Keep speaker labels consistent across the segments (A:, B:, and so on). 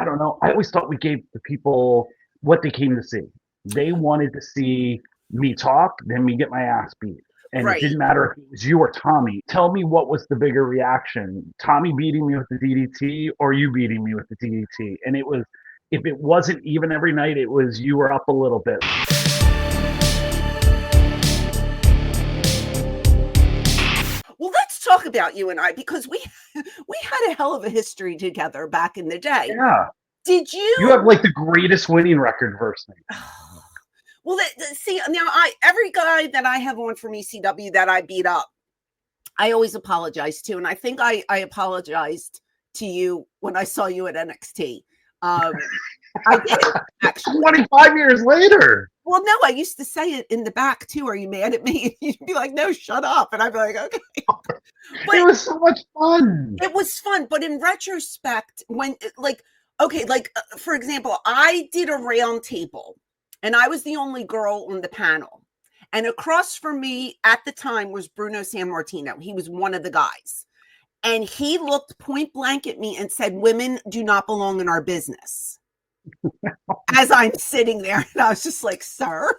A: I don't know. I always thought we gave the people what they came to see. They wanted to see me talk, then me get my ass beat. And it
B: Right.
A: didn't matter if it was you or Tommy. Tell me what was the bigger reaction, Tommy beating me with the DDT or you beating me with the DDT. And it was, if it wasn't even every night, it was you were up a little bit.
B: Well, let's talk about you and I because we had a hell of a history together back in the day.
A: Yeah.
B: Did
A: You
B: you?
A: have like the greatest winning record versus me.
B: Well, see now, I every guy that I have on from ECW that I beat up, I always apologize to, and I think I apologized to you when I saw you at NXT. Um, I did actually.
A: 25 years later.
B: Well, no, I used to say it in the back too. Are you mad at me? You'd be like, "No, shut up," and I'd be like, "Okay."
A: It
B: But
A: was so much fun.
B: it was fun. But in retrospect, when like, okay, like for example, I did a round table, and I was the only girl on the panel. And across from me at the time was Bruno Sammartino. He was one of the guys. And he looked point blank at me and said, "Women do not belong in our business." As I'm sitting there, and I was just like, "Sir,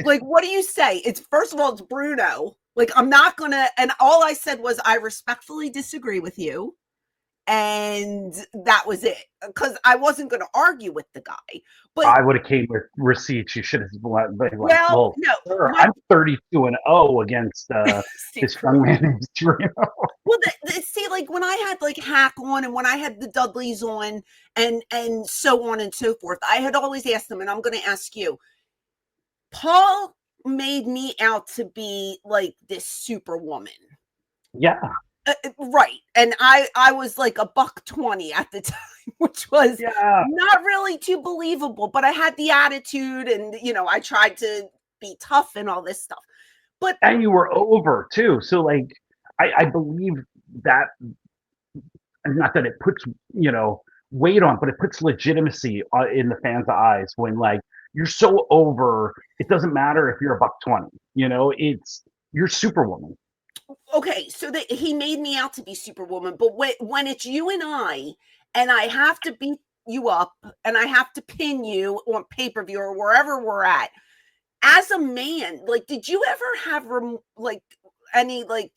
B: like, what do you say?" It's first of all, it's Bruno. Like, I'm not gonna, and all I said was, "I respectfully disagree with you." And that was it. Because I wasn't gonna argue with the guy. But
A: I would have came with receipts. You should have been like,
B: well,
A: well,
B: no,
A: sir,
B: my
A: I'm 32-0 against
B: Steve
A: this young man named Corino.
B: Well, see, like when I had like Hack on, and when I had the Dudleys on, and so on and so forth, I had always asked them, and I'm going to ask you. Paul made me out to be like this superwoman,
A: Yeah,
B: right? And I was like a $120 at the time, which was
A: yeah.
B: not really too believable. But I had the attitude, and I tried to be tough and all this stuff. But
A: And you were over too. So like, I believe that, not that it puts, weight on, but it puts legitimacy in the fans' eyes when like you're so over. It doesn't matter if you're a $120. It's you're Superwoman.
B: okay, so that he made me out to be Superwoman, but when it's you and I have to beat you up, and I have to pin you on pay-per-view or wherever we're at, as a man, like, did you ever have like any like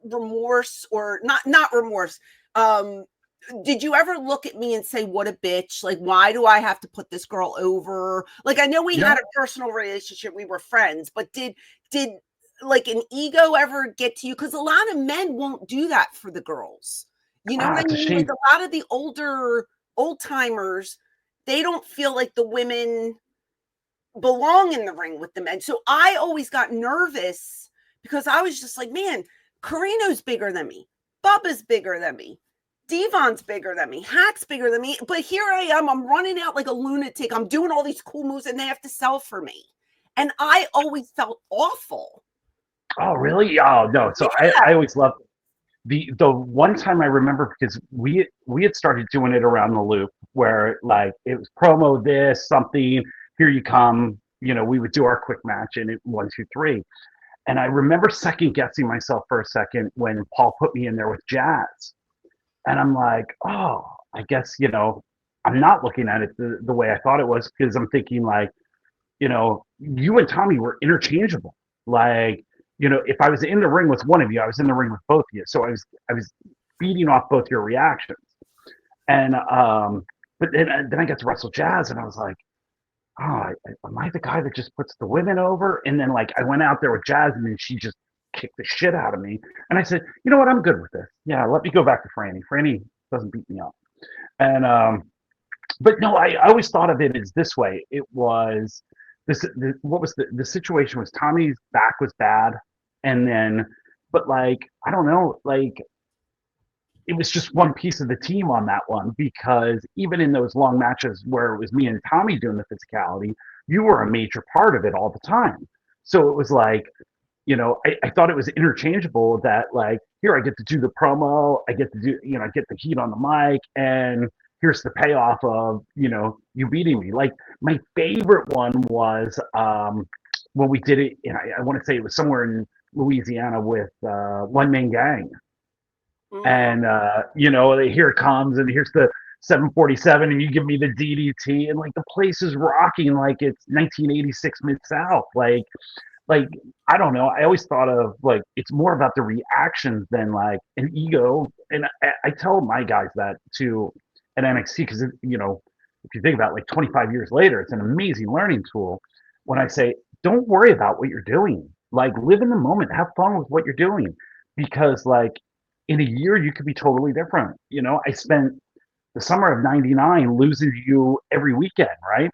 B: remorse, or not remorse? Um, did you ever look at me and say, "What a bitch! Like, why do I have to put this girl over?" Like, I know we
A: Yeah,
B: had a personal relationship, we were friends, but did like an ego ever get to you? Because a lot of men won't do that for the girls. You know what I
A: it's a
B: mean? Like
A: shame.
B: a lot of the old timers, they don't feel like the women belong in the ring with the men. So I always got nervous because I was just like, man, Corino's bigger than me. Bubba's bigger than me. Devon's bigger than me. Hack's bigger than me. But here I am. I'm running out like a lunatic. I'm doing all these cool moves, and they have to sell for me. And I always felt awful.
A: Oh, really? Oh, no. So
B: Yeah.
A: I always loved the one time I remember because we had started doing it around the loop where like it was promo this something, here you come. We would do our quick match and it 1, 2, 3. And I remember second guessing myself for a second when Paul put me in there with Jazz. And I'm like, oh, I guess, I'm not looking at it the way I thought it was because I'm thinking like, you and Tommy were interchangeable. Like, if I was in the ring with one of you, I was in the ring with both of you. So I was feeding off both your reactions. And but then I got to wrestle Jazz, and I was like, oh, am I the guy that just puts the women over? And then like I went out there with Jazz, and then she just kicked the shit out of me. And I said, you know what, I'm good with this. Yeah, let me go back to Franny. Franny doesn't beat me up. And but no, I always thought of it as this way. It was what was the situation was Tommy's back was bad, and then but like I don't know, like it was just one piece of the team on that one because even in those long matches where it was me and Tommy doing the physicality, you were a major part of it all the time. So it was like, I thought it was interchangeable that like, here I get to do the promo, I get to do, I get the heat on the mic, and here's the payoff of, you beating me. Like my favorite one was when we did it, and I want to say it was somewhere in Louisiana with One Man Gang.
B: Mm.
A: And here it comes, and here's the 747 and you give me the DDT and like the place is rocking like it's 1986 Mid-South. Like I don't know. I always thought of like it's more about the reactions than like an ego. And I tell my guys that too at NXT because you know if you think about it, like 25 years later, it's an amazing learning tool. When I say don't worry about what you're doing, like live in the moment, have fun with what you're doing, because like in a year you could be totally different. You know, I spent the summer of '99 losing to you every weekend, right?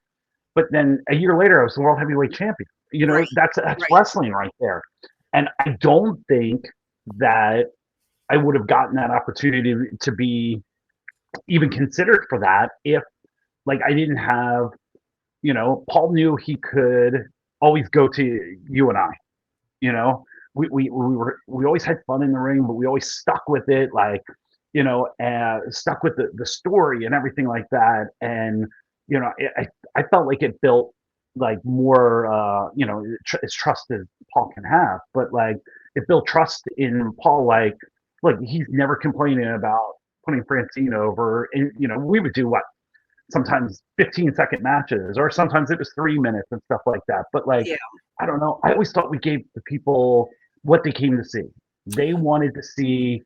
A: But then a year later, I was the world heavyweight champion. You know,
B: Right.
A: that's
B: Right.
A: wrestling right there. And I don't think that I would have gotten that opportunity to be even considered for that if, like, I didn't have, you know, Paul knew he could always go to you and I. You know, we always had fun in the ring, but we always stuck with it, like, you know, stuck with the story and everything like that. And you know, I felt like it built like more, you know, as trust as Paul can have, but like it built trust in Paul. Like, look, he's never complaining about putting Francine over, and you know, we would do what sometimes 15-second matches, or sometimes it was 3 minutes and stuff like that. But like,
B: Yeah.
A: I don't know. I always thought we gave the people what they came to see. They wanted to see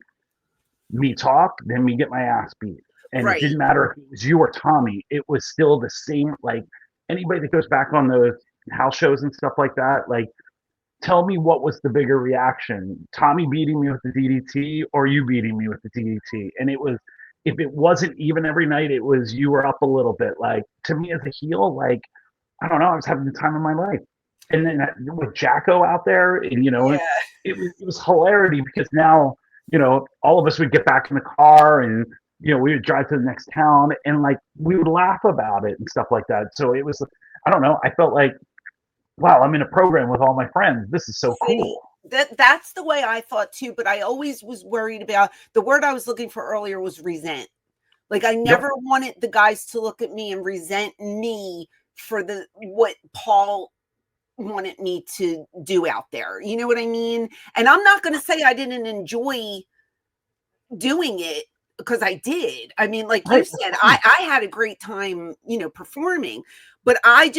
A: me talk, then me get my ass beat. And it
B: Right.
A: didn't matter if it was you or Tommy, it was still the same. Like anybody that goes back on those house shows and stuff like that, like tell me what was the bigger reaction, Tommy beating me with the DDT or you beating me with the DDT? And it was, if it wasn't even every night, it was you were up a little bit. Like to me as a heel, like I don't know, I was having the time of my life. And then with Jacko out there, and you know,
B: Yeah.
A: it was hilarity because now, you know, all of us would get back in the car and you know we would drive to the next town and like we would laugh about it and stuff like that. So it was, I don't know, I felt like, wow, I'm in a program with all my friends. This is so
B: See,
A: cool.
B: that's the way I thought too, but I always was worried about the word I was looking for earlier was resent. Like I
A: Yep.
B: never wanted the guys to look at me and resent me for the what Paul wanted me to do out there. You know what I mean? And I'm not going to say I didn't enjoy doing it because I did. I mean, like you
A: Right.
B: said, I had a great time, you know, performing, but I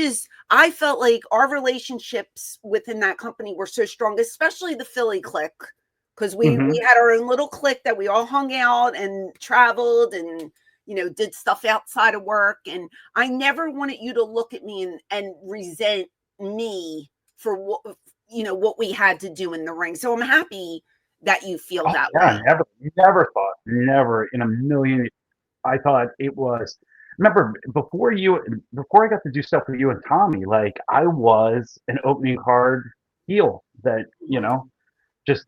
B: felt like our relationships within that company were so strong, especially the Philly clique, because we
A: Hmm.
B: had our own little clique that we all hung out and traveled and you know did stuff outside of work. And I never wanted you to look at me and resent me for what you know what we had to do in the ring. So I'm happy that you feel
A: Oh
B: that
A: yeah,
B: way.
A: never thought, never in a million. I thought it was. Remember before I got to do stuff with you and Tommy, like I was an opening card heel that you
B: Mhm.
A: know just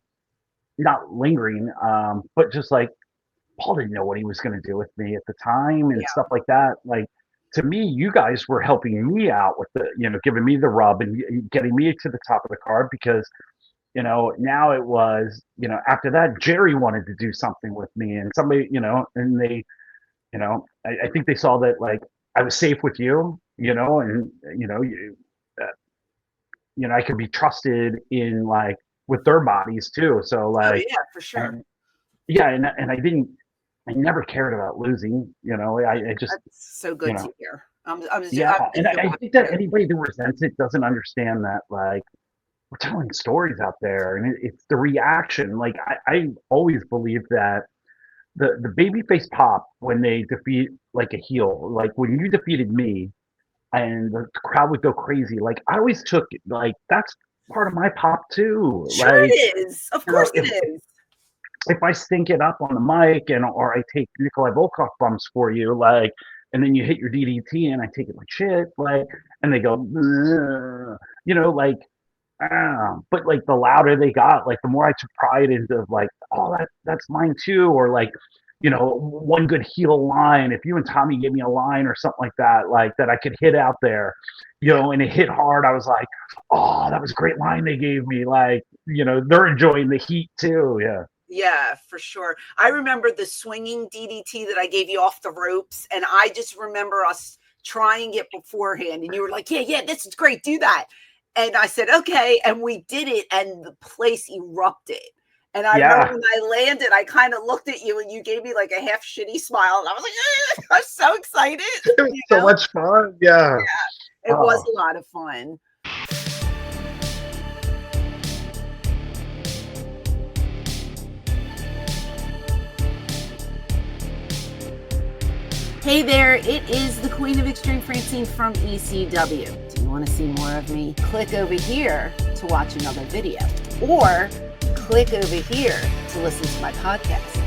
A: not lingering, but just like Paul didn't know what he was going to do with me at the time and
B: Yeah.
A: stuff like that. Like to me, you guys were helping me out with the, you know, giving me the rub and getting me to the top of the card because, you know, now it was, you know, after that, Jerry wanted to do something with me and somebody, you know, and they, you know, I think they saw that like I was safe with you, you know, and, uh, you know, I could be trusted in like with their bodies too. So
B: Oh
A: like,
B: yeah, for sure.
A: and yeah, and I never cared about losing. You know, I just,
B: That's so
A: you
B: good
A: know,
B: to hear.
A: yeah.
B: I'm
A: And
B: just so
A: I
B: happy
A: think that
B: too.
A: anybody that resents it doesn't understand that, like, we're telling stories out there and it's the reaction. Like, I always believe that the babyface pop when they defeat like a heel, like when you defeated me and the crowd would go crazy, like, I always took it, like, that's part of my pop too.
B: Sure
A: Like,
B: it is. Of
A: you know,
B: course it is.
A: if I stink it up on the mic and or I take Nikolai Volkov bumps for you, like, and then you hit your DDT and I take it like shit, like, and they go, "Ugh," you know, like, but like the louder they got, like the more I took pride into like, oh, that's mine too, or like, you know, one good heel line. If you and Tommy gave me a line or something like that I could hit out there, you
B: Yeah.
A: know, and it hit hard, I was like, oh, that was a great line they gave me. Like, you know, they're enjoying the heat too. Yeah.
B: Yeah, for sure. I remember the swinging DDT that I gave you off the ropes, and I just remember us trying it beforehand, and you were like, "Yeah, yeah, this is great. Do that." And I said, "Okay," and we did it, and the place erupted. And I remember when I landed, I kind of looked at you and you gave me like a half shitty smile. And I was like, I'm so excited.
C: It was so much fun. Yeah.
B: It was a lot of fun. Hey there, it is the Queen of Extreme, Francine from ECW. Do you want to see more of me? Click over here to watch another video, or click over here to listen to my podcast.